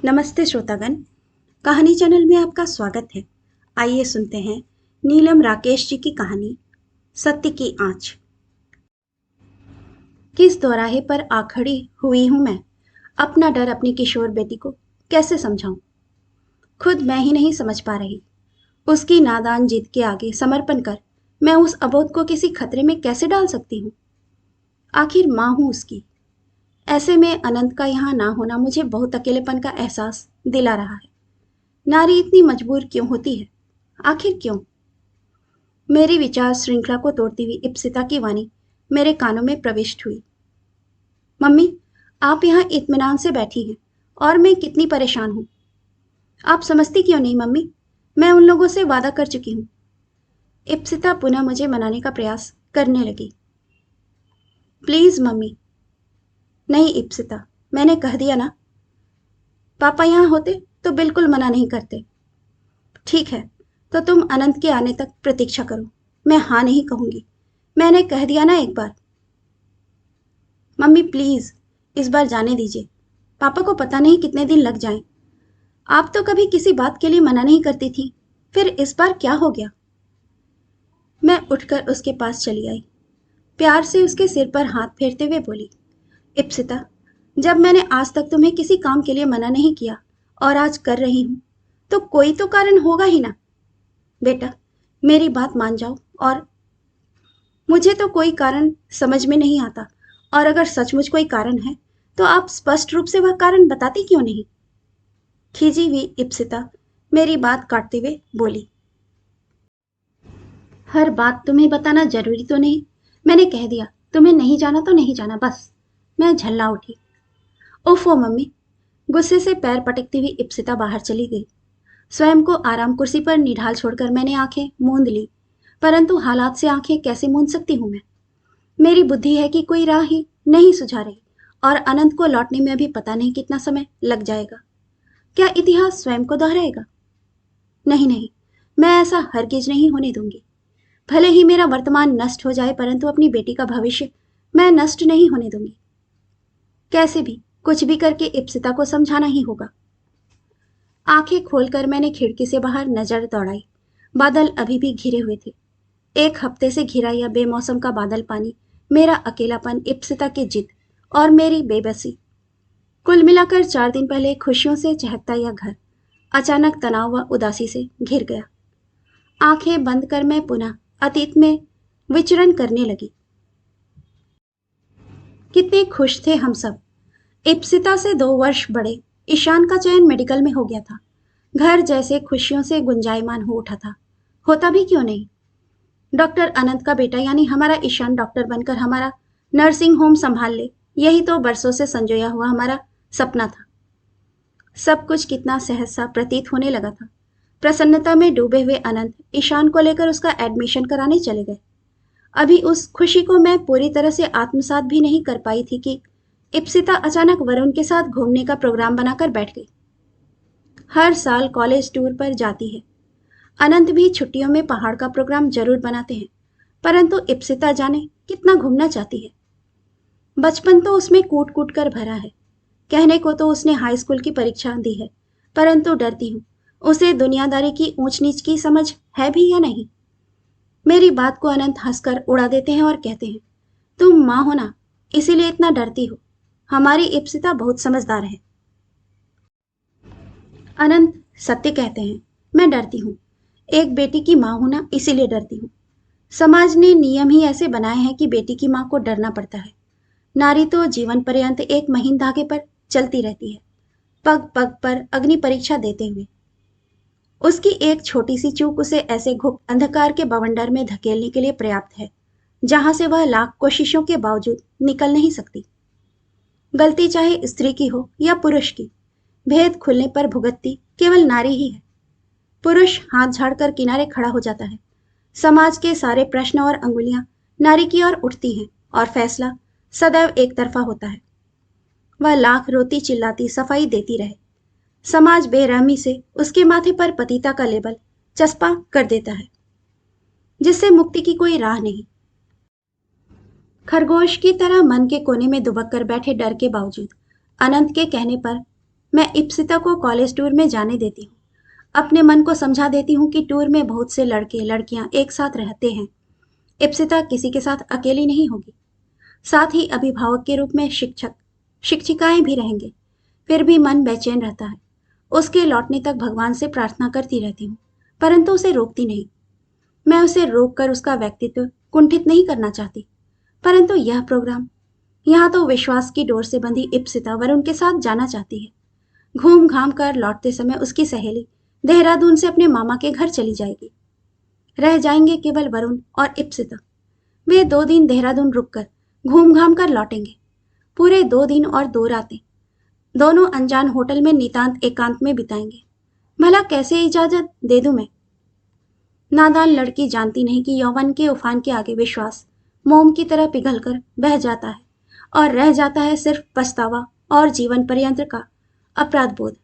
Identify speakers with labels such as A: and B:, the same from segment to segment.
A: नमस्ते श्रोतागण। कहानी चैनल में आपका स्वागत है। आइए सुनते हैं नीलम राकेश जी की कहानी सत्य की आंच। किस दोराहे पर आ खड़ी हुई हूं मैं, अपना डर अपनी किशोर बेटी को कैसे समझाऊं। खुद मैं ही नहीं समझ पा रही। उसकी नादान जिद के आगे समर्पण कर मैं उस अबोध को किसी खतरे में कैसे डाल सकती हूँ। आखिर माँ हूं उसकी। ऐसे में अनंत का यहाँ ना होना मुझे बहुत अकेलेपन का एहसास दिला रहा है। नारी इतनी मजबूर क्यों होती है, आखिर क्यों। मेरी विचार श्रृंखला को तोड़ती हुई इप्सिता की वाणी मेरे कानों में प्रविष्ट हुई। मम्मी, आप यहाँ इत्मीनान से बैठी हैं और मैं कितनी परेशान हूँ। आप समझती क्यों नहीं मम्मी, मैं उन लोगों से वादा कर चुकी हूँ। इप्सिता पुनः मुझे मनाने का प्रयास करने लगी। Please mummy. नहीं इप्सिता, मैंने कह दिया ना। पापा यहाँ होते तो बिल्कुल मना नहीं करते। ठीक है, तो तुम अनंत के आने तक प्रतीक्षा करो। मैं हाँ नहीं कहूंगी। मैंने कह दिया ना एक बार। मम्मी प्लीज, इस बार जाने दीजिए। पापा को पता नहीं कितने दिन लग जाएं। आप तो कभी किसी बात के लिए मना नहीं करती थी, फिर इस बार क्या हो गया। मैं उठकर उसके पास चली आई। प्यार से उसके सिर पर हाथ फेरते हुए बोली, इप्सिता, जब मैंने आज तक तुम्हें किसी काम के लिए मना नहीं किया और आज कर रही हूं, तो कोई तो कारण होगा ही ना। बेटा, मेरी बात मान जाओ। और मुझे तो कोई कारण समझ में नहीं आता, और अगर सचमुच कोई कारण है तो आप स्पष्ट रूप से वह कारण बताती क्यों नहीं। खींची हुई इप्सिता मेरी बात काटते हुए बोली, हर बात तुम्हें बताना जरूरी तो नहीं। मैंने कह दिया, तुम्हें नहीं जाना तो नहीं जाना, बस। मैं झल्ला उठी। ओफो मम्मी। गुस्से से पैर पटकती हुई इप्सिता बाहर चली गई। स्वयं को आराम कुर्सी पर निढाल छोड़कर मैंने आंखें मूंद ली, परंतु हालात से आंखें कैसे मूंद सकती हूं मैं। मेरी बुद्धि है कि कोई राह ही नहीं सुझा रही, और अनंत को लौटने में अभी पता नहीं कितना समय लग जाएगा। क्या इतिहास स्वयं को दोहराएगा। नहीं नहीं, मैं ऐसा हरगिज नहीं होने दूंगी। भले ही मेरा वर्तमान नष्ट हो जाए, परंतु अपनी बेटी का भविष्य मैं नष्ट नहीं होने दूंगी। कैसे भी कुछ भी करके इप्सिता को समझाना ही होगा। आंखें खोलकर मैंने खिड़की से बाहर नजर दौड़ाई। बादल अभी भी घिरे हुए थे। एक हफ्ते से घिरा यह बेमौसम का बादल पानी, मेरा अकेलापन, इप्सिता की जिद और मेरी बेबसी। कुल मिलाकर 4 दिन पहले खुशियों से चहकता यह घर अचानक तनाव व उदासी से घिर गया। आंखें बंद कर मैं पुनः अतीत में विचरण करने लगी। कितने खुश थे हम सब। इप्सिता से 2 वर्ष बड़े ईशान का चयन मेडिकल में हो गया था। घर जैसे खुशियों से गुंजायमान हो उठा था। होता भी क्यों नहीं। डॉक्टर अनंत का बेटा यानी हमारा ईशान डॉक्टर बनकर हमारा नर्सिंग होम संभाल ले, यही तो बरसों से संजोया हुआ हमारा सपना था। सब कुछ कितना सहज सा प्रतीत होने लगा था। प्रसन्नता में डूबे हुए अनंत ईशान को लेकर उसका एडमिशन कराने चले गए। अभी उस खुशी को मैं पूरी तरह से आत्मसात भी नहीं कर पाई थी कि इप्सिता अचानक वरुण के साथ घूमने का प्रोग्राम बनाकर बैठ गई। हर साल कॉलेज टूर पर जाती है। अनंत भी छुट्टियों में पहाड़ का प्रोग्राम जरूर बनाते हैं, परंतु इप्सिता जाने कितना घूमना चाहती है। बचपन तो उसमें कूट कूट कर भरा है। कहने को तो उसने हाई स्कूल की परीक्षा दी है, परंतु डरती हूँ उसे दुनियादारी की ऊंच नीच की समझ है भी या नहीं। मेरी बात को अनंत हंसकर उड़ा देते हैं और कहते हैं, तुम माँ हो ना, इसीलिए इतना डरती हो। हमारी इप्सिता बहुत समझदार है। अनंत सत्य कहते हैं, मैं डरती हूँ। एक बेटी की माँ हूं ना, इसीलिए डरती हूँ। समाज ने नियम ही ऐसे बनाए हैं कि बेटी की माँ को डरना पड़ता है। नारी तो जीवन पर्यंत एक महीन धागे पर चलती रहती है, पग पग पर अग्नि परीक्षा देते हुए। उसकी एक छोटी सी चूक उसे ऐसे गुप्त अंधकार के बवंडर में धकेलने के लिए पर्याप्त है, जहां से वह लाख कोशिशों के बावजूद निकल नहीं सकती। गलती चाहे स्त्री की हो या पुरुष की, भेद खुलने पर भुगतती केवल नारी ही है। पुरुष हाथ झाड़कर किनारे खड़ा हो जाता है। समाज के सारे प्रश्न और अंगुलियां नारी की ओर उठती हैं, और फैसला सदैव एक तरफा होता है। वह लाख रोती चिल्लाती सफाई देती रहे, समाज बेरहमी से उसके माथे पर पतिता का लेबल चस्पा कर देता है, जिससे मुक्ति की कोई राह नहीं। खरगोश की तरह मन के कोने में दुबक कर बैठे डर के बावजूद अनंत के कहने पर मैं इप्सिता को कॉलेज टूर में जाने देती हूँ। अपने मन को समझा देती हूँ कि टूर में बहुत से लड़के लड़कियां एक साथ रहते हैं। इप्सिता किसी के साथ अकेली नहीं होगी। साथ ही अभिभावक के रूप में शिक्षक शिक्षिकाएं भी रहेंगे। फिर भी मन बेचैन रहता है। उसके लौटने तक भगवान से प्रार्थना करती रहती हूँ, परंतु उसे रोकती नहीं। मैं उसे रोककर उसका व्यक्तित्व कुंठित नहीं करना चाहती, परंतु यह प्रोग्राम, यहाँ तो विश्वास की डोर से बंधी इप्सिता वरुण के साथ जाना चाहती है। घूम घाम कर लौटते समय उसकी सहेली देहरादून से अपने मामा के घर चली जाएगी। रह जाएंगे केवल वरुण और इप्सिता। वे 2 दिन देहरादून रुककर घूम घाम कर लौटेंगे। पूरे 2 दिन और 2 रातें दोनों अनजान होटल में नितांत एकांत में बिताएंगे। भला कैसे इजाजत दे दूं मैं? नादान लड़की जानती नहीं कि यौवन के उफान के आगे विश्वास मोम की तरह पिघलकर बह जाता है और रह जाता है सिर्फ पछतावा और जीवन पर्यंत का अपराध बोध।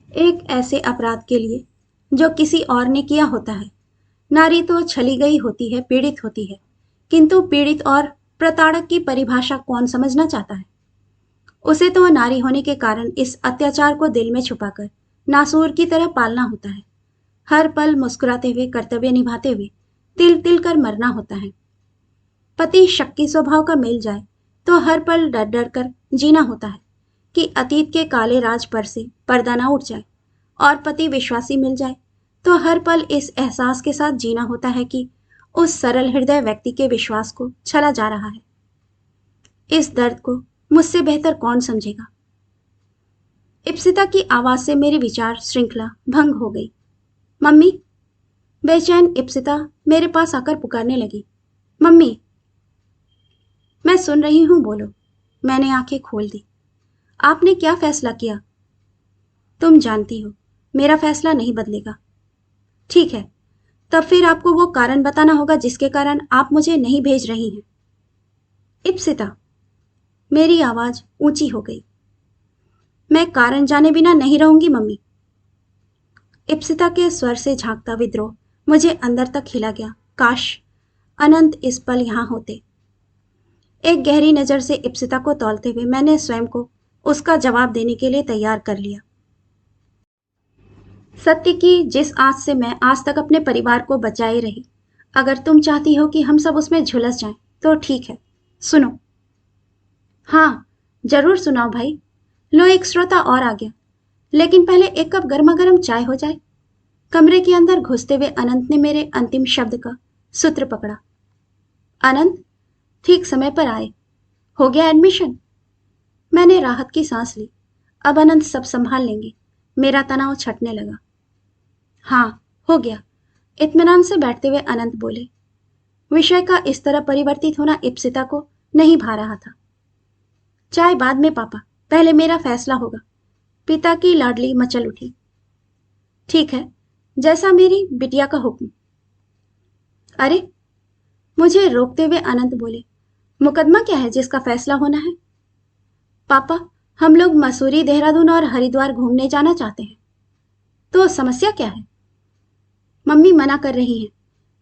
A: एक ऐसे अपराध के लिए जो किसी और ने किया होता है। नारी तो छली गई होती है, पीड़ित होती है, किंतु पीड़ित और प्रताड़क की परिभाषा कौन समझना चाहता है? उसे तो नारी होने के कारण इस अत्याचार को दिल में छुपाकर नासूर की तरह पालना होता है। हर पल मुस्कुराते हुए, कर्तव्य निभाते हुए तिल तिल कर मरना होता है। पति शक्की स्वभाव का मिल जाए तो हर पल डर डर कर जीना होता है कि अतीत के काले राज पर से पर्दा ना उठ जाए, और पति विश्वासी मिल जाए तो हर पल इस एहसास के साथ जीना होता है कि उस सरल हृदय व्यक्ति के विश्वास को छला जा रहा है। इस दर्द को मुझसे बेहतर कौन समझेगा? इप्सिता की आवाज से मेरी विचार श्रृंखला भंग हो गई। मम्मी! बेचैन इप्सिता मेरे पास आकर पुकारने लगी। मम्मी! मैं सुन रही हूं, बोलो। मैंने आंखें खोल दी। आपने क्या फैसला किया? तुम जानती हो मेरा फैसला नहीं बदलेगा। ठीक है, तब फिर आपको वो कारण बताना होगा जिसके कारण आप मुझे नहीं भेज रही हैं। इप्सिता! मेरी आवाज ऊंची हो गई। मैं कारण जाने बिना नहीं रहूंगी मम्मी। इप्सिता के स्वर से झांकता विद्रोह मुझे अंदर तक हिला गया। काश अनंत इस पल यहां होते। एक गहरी नजर से इप्सिता को तौलते हुए मैंने स्वयं को उसका जवाब देने के लिए तैयार कर लिया। सत्य की जिस आस से मैं आज तक अपने परिवार को बचाए रही, अगर तुम चाहती हो कि हम सब उसमें झुलस जाएं, तो ठीक है, सुनो। हाँ, जरूर सुनाओ भाई। लो, एक श्रोता और आ गया, लेकिन पहले एक कप गर्मा गर्म चाय हो जाए। कमरे के अंदर घुसते हुए अनंत ने मेरे अंतिम शब्द का सूत्र पकड़ा। अनंत, ठीक समय पर आए। हो गया एडमिशन? मैंने राहत की सांस ली। अब अनंत सब संभाल लेंगे। मेरा तनाव छटने लगा। हाँ, हो गया। इत्मीनान से बैठते हुए अनंत बोले। विषय का इस तरह परिवर्तित होना इप्सिता को नहीं भा रहा था। चाय बाद में पापा, पहले मेरा फैसला होगा। पिता की लाडली मचल उठी। ठीक है, जैसा मेरी बिटिया का हुक्म। अरे, मुझे रोकते हुए अनंत बोले, मुकदमा क्या है जिसका फैसला होना है? पापा, हम लोग मसूरी, देहरादून और हरिद्वार घूमने जाना चाहते हैं। तो समस्या क्या है? मम्मी मना कर रही हैं।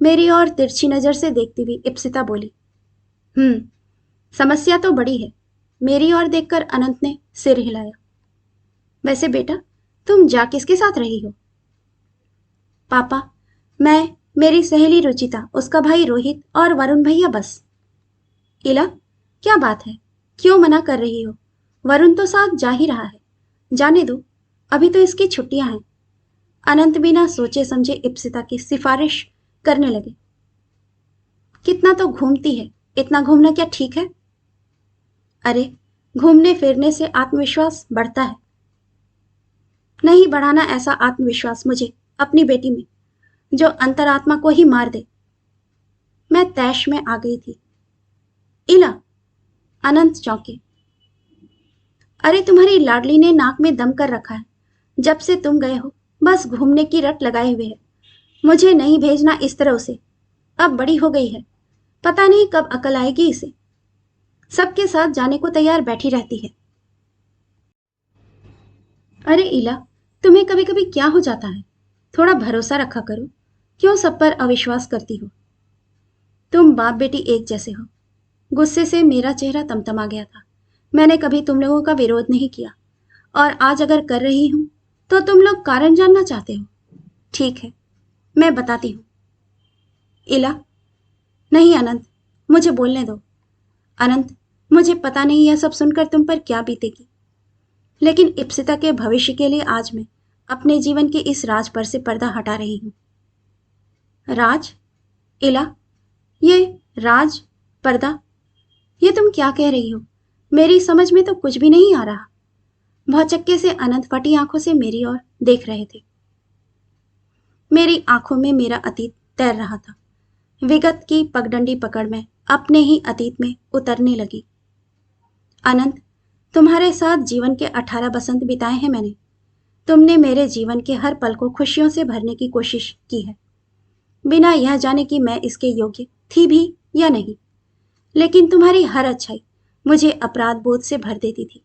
A: मेरी ओर तिरछी नजर से देखती हुई इप्सिता बोली। समस्या तो बड़ी है। मेरी ओर देखकर अनंत ने सिर हिलाया। वैसे बेटा, तुम जा किसके साथ रही हो? पापा, मैं, मेरी सहेली रुचिता, उसका भाई रोहित और वरुण भैया, बस। इला, क्या बात है? क्यों मना कर रही हो? वरुण तो साथ जा ही रहा है। जाने दो, अभी तो इसकी छुट्टियां हैं। अनंत बिना सोचे समझे इप्सिता की सिफारिश करने लगे। कितना तो घूमती है, इतना घूमना क्या ठीक है? अरे, घूमने फिरने से आत्मविश्वास बढ़ता है। नहीं बढ़ाना ऐसा आत्मविश्वास मुझे अपनी बेटी में, जो अंतरात्मा को ही मार दे। मैं तैश में आ गई थी। इला! अनंत चौंके। अरे, तुम्हारी लाडली ने नाक में दम कर रखा है। जब से तुम गए हो बस घूमने की रट लगाए हुए है। मुझे नहीं भेजना इस तरह उसे। अब बड़ी हो गई है, पता नहीं कब अकल आएगी इसे। सबके साथ जाने को तैयार बैठी रहती है। अरे इला, तुम्हें कभी कभी क्या हो जाता है? थोड़ा भरोसा रखा करो। क्यों सब पर अविश्वास करती हो? तुम बाप बेटी एक जैसे हो। गुस्से से मेरा चेहरा तमतमा गया था। मैंने कभी तुम लोगों का विरोध नहीं किया, और आज अगर कर रही हूं तो तुम लोग कारण जानना चाहते हो। ठीक है, मैं बताती हूँ। इला, नहीं अनंत, मुझे बोलने दो। अनंत, मुझे पता नहीं यह सब सुनकर तुम पर क्या बीतेगी, लेकिन इप्सिता के भविष्य के लिए आज मैं अपने जीवन के इस राज पर से पर्दा हटा रही हूँ। राज? इला, ये राज, पर्दा, ये तुम क्या कह रही हो? मेरी समझ में तो कुछ भी नहीं आ रहा। भौचक्के से अनंत फटी आंखों से मेरी ओर देख रहे थे। मेरी आंखों में मेरा अतीत तैर रहा था। विगत की पगडंडी पकड़ मैं अपने ही अतीत में उतरने लगी। अनंत, तुम्हारे साथ जीवन के 18 बसंत बिताए हैं मैंने। तुमने मेरे जीवन के हर पल को खुशियों से भरने की कोशिश की है, बिना यह जाने कि मैं इसके योग्य थी भी या नहीं। लेकिन तुम्हारी हर अच्छाई मुझे अपराध बोध से भर देती थी।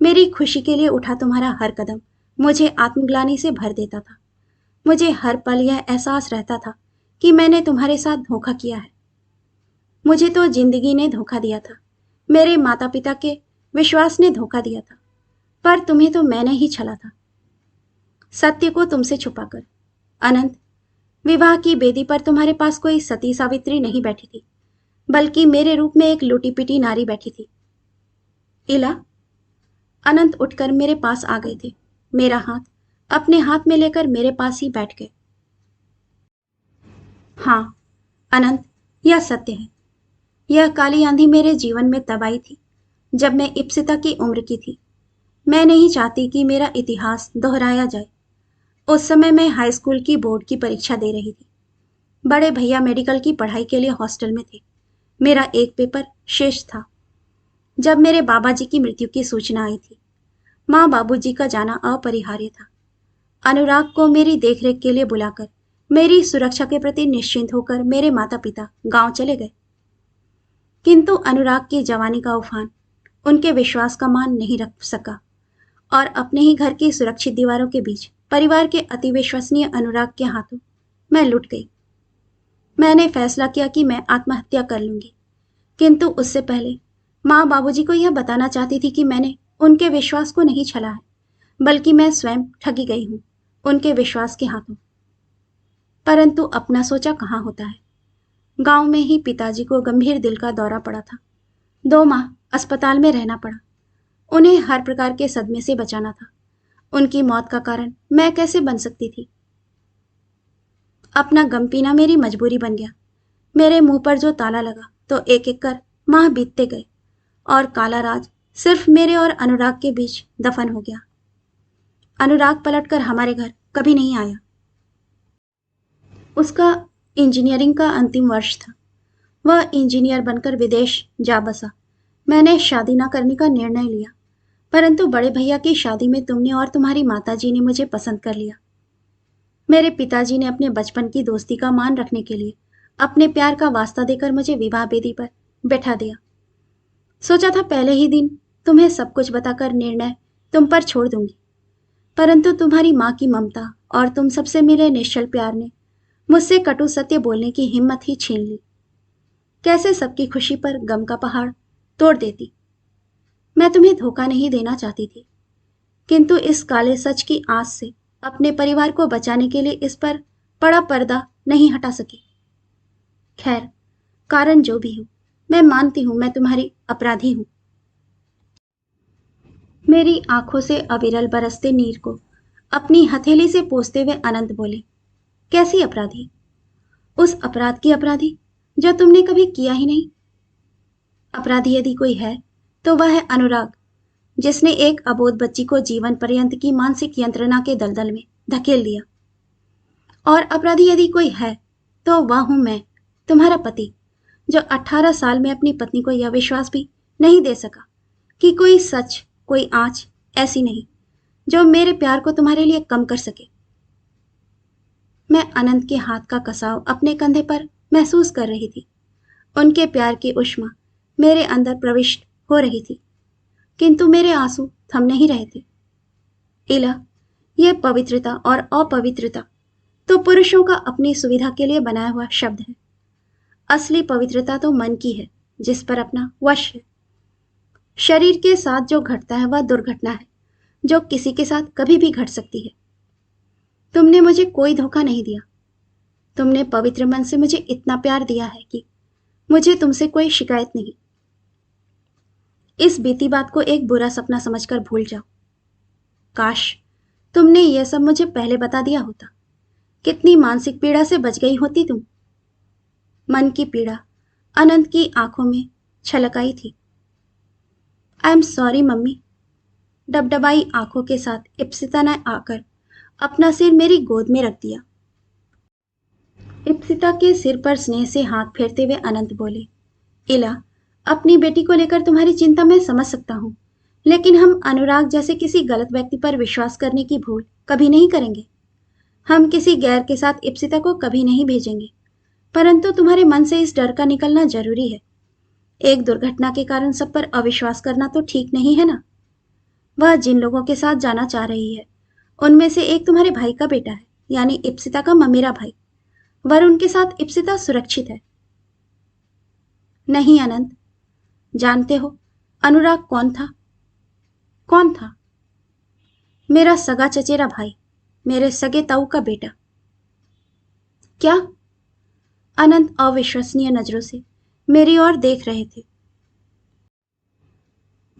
A: मेरी खुशी के लिए उठा तुम्हारा हर कदम मुझे आत्मग्लानि से भर देता था। मुझे हर पल यह एहसास रहता था कि मैंने तुम्हारे साथ धोखा किया है। मुझे तो जिंदगी ने धोखा दिया था, मेरे माता पिता के विश्वास ने धोखा दिया था, पर तुम्हें तो मैंने ही छला था, सत्य को तुमसे छुपाकर। अनंत, विवाह की बेदी पर तुम्हारे पास कोई सती सावित्री नहीं बैठी थी, बल्कि मेरे रूप में एक लूटी पिटी नारी बैठी थी। इला, अनंत उठकर मेरे पास आ गए थे। मेरा हाथ अपने हाथ में लेकर मेरे पास ही बैठ गए। हाँ अनंत, यह सत्य है। यह काली आंधी मेरे जीवन में तब आई थी जब मैं इप्सिता की उम्र की थी। मैं नहीं चाहती कि मेरा इतिहास दोहराया जाए। उस समय मैं हाई स्कूल की बोर्ड की परीक्षा दे रही थी। बड़े भैया मेडिकल की पढ़ाई के लिए हॉस्टल में थे। मेरा एक पेपर शेष था जब मेरे बाबा जी की मृत्यु की सूचना आई थी। माँ बाबूजी का जाना अपरिहार्य था। अनुराग को मेरी देखरेख के लिए बुलाकर मेरी सुरक्षा के प्रति निश्चिंत होकर मेरे माता पिता गांव चले गए। किंतु अनुराग की जवानी का उफान उनके विश्वास का मान नहीं रख सका और अपने ही घर की सुरक्षित दीवारों के बीच परिवार के अति विश्वसनीय अनुराग के हाथों मैं लुट गई। मैंने फैसला किया कि मैं आत्महत्या कर लूंगी, किंतु उससे पहले माँ बाबूजी को यह बताना चाहती थी कि मैंने उनके विश्वास को नहीं छला है, बल्कि मैं स्वयं ठगी गई हूँ उनके विश्वास के हाथों। परंतु अपना सोचा कहाँ होता है। गांव में ही पिताजी को गंभीर दिल का दौरा पड़ा था। 2 माह अस्पताल में रहना पड़ा। उन्हें हर प्रकार के सदमे से बचाना था। उनकी मौत का कारण मैं कैसे बन सकती थी? अपना गम पीना मेरी मजबूरी बन गया। मेरे मुंह पर जो ताला लगा तो एक एक कर माह बीतते गए और काला राज सिर्फ मेरे और अनुराग के बीच दफन हो गया। अनुराग पलटकर हमारे घर कभी नहीं आया। उसका इंजीनियरिंग का अंतिम वर्ष था। वह इंजीनियर बनकर विदेश जा बसा। मैंने शादी न करने का निर्णय लिया, परंतु बड़े भैया की शादी में तुमने और तुम्हारी माताजी ने मुझे पसंद कर लिया। मेरे पिताजी ने अपने बचपन की दोस्ती का मान रखने के लिए अपने प्यार का वास्ता देकर मुझे विवाह वेदी पर बैठा दिया। सोचा था पहले ही दिन तुम्हें सब कुछ बताकर निर्णय तुम पर छोड़ दूंगी, परंतु तुम्हारी माँ की ममता और तुम सबसे मिले निश्चल प्यार ने मुझसे कटु सत्य बोलने की हिम्मत ही छीन ली। कैसे सबकी खुशी पर गम का पहाड़ तोड़ देती। मैं तुम्हें धोखा नहीं देना चाहती थी, किंतु इस काले सच की आस से अपने परिवार को बचाने के लिए इस पर पड़ा पर्दा नहीं हटा सकी। खैर, कारण जो भी हो, मैं मानती हूं मैं तुम्हारी अपराधी हूं। मेरी आंखों से अविरल बरसते नीर को अपनी हथेली से पोंछते हुए अनंत बोले, कैसी अपराधी? उस अपराध की अपराधी जो तुमने कभी किया ही नहीं। अपराधी यदि कोई है तो वह है अनुराग, जिसने एक अबोध बच्ची को जीवन पर्यंत की मानसिक यंत्रणा के दलदल में धकेल दिया। और अपराधी यदि कोई है तो वह हूं मैं, तुम्हारा पति, जो 18 साल में अपनी पत्नी को यह विश्वास भी नहीं दे सका कि कोई सच, कोई आंच ऐसी नहीं जो मेरे प्यार को तुम्हारे लिए कम कर सके। मैं अनंत के हाथ का कसाव अपने कंधे पर महसूस कर रही थी। उनके प्यार की उष्मा मेरे अंदर प्रविष्ट हो रही थी, किंतु मेरे आंसू थम नहीं रहे थे। इला, यह पवित्रता और अपवित्रता तो पुरुषों का अपनी सुविधा के लिए बनाया हुआ शब्द है। असली पवित्रता तो मन की है, जिस पर अपना वश है। शरीर के साथ जो घटता है वह दुर्घटना है, जो किसी के साथ कभी भी घट सकती है। तुमने मुझे कोई धोखा नहीं दिया। तुमने पवित्र मन से मुझे इतना प्यार दिया है कि मुझे तुमसे कोई शिकायत नहीं। इस बीती बात को एक बुरा सपना समझकर भूल जाओ। काश तुमने यह सब मुझे पहले बता दिया होता। कितनी मानसिक पीड़ा से बच गई होती तुम। मन की पीड़ा अनंत की आंखों में छलक आई थी। I am sorry mummy. डबडबाई आंखों के साथ इप्सिता ने आकर अपना सिर मेरी गोद में रख दिया। इप्सिता के सिर पर स्नेह से हाथ फेरते हुए अनंत बोले, इला, अपनी बेटी को लेकर तुम्हारी चिंता मैं समझ सकता हूँ, लेकिन हम अनुराग जैसे किसी गलत व्यक्ति पर विश्वास करने की भूल कभी नहीं करेंगे। हम किसी गैर के साथ इप्सिता को कभी नहीं भेजेंगे, परंतु तुम्हारे मन से इस डर का निकलना जरूरी है। एक दुर्घटना के कारण सब पर अविश्वास करना तो ठीक नहीं है ना। वह जिन लोगों के साथ जाना चाह रही है, उनमें से एक तुम्हारे भाई का बेटा है, यानी इप्सिता का ममेरा भाई। वरुण के साथ इप्सिता सुरक्षित है। नहीं अनंत, जानते हो अनुराग कौन था? कौन था? मेरा सगा चचेरा भाई, मेरे सगे ताऊ का बेटा। क्या? अनंत अविश्वसनीय नजरों से मेरी ओर देख रहे थे।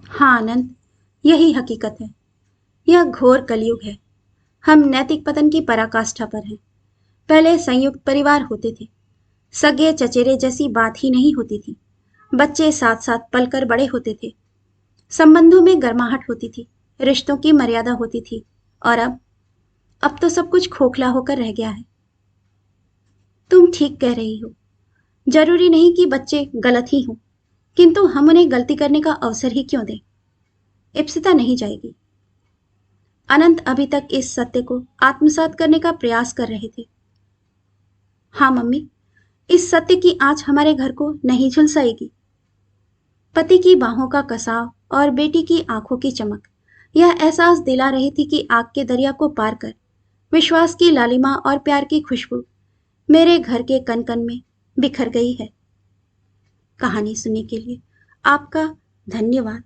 A: हाँ अनंत, यही हकीकत है। यह घोर कलयुग है। हम नैतिक पतन की पराकाष्ठा पर हैं। पहले संयुक्त परिवार होते थे। सगे चचेरे जैसी बात ही नहीं होती थी। बच्चे साथ साथ पलकर बड़े होते थे। संबंधों में गर्माहट होती थी, रिश्तों की मर्यादा होती थी। और अब तो सब कुछ खोखला होकर रह गया है। तुम ठीक कह रही हो। जरूरी नहीं कि बच्चे गलत ही हों, किंतु हम उन्हें गलती करने का अवसर ही क्यों दें? इप्सिता नहीं जाएगी। अनंत अभी तक इस सत्य को आत्मसात करने का प्रयास कर रहे थे। हाँ मम्मी, इस सत्य की आंच हमारे घर को नहीं झुलसाएगी। पति की बाहों का कसाव और बेटी की आंखों की चमक यह एहसास दिला रही थी कि आग के दरिया को पार कर विश्वास की लालिमा और प्यार की खुशबू मेरे घर के कन कन में बिखर गई है। कहानी सुनने के लिए आपका धन्यवाद।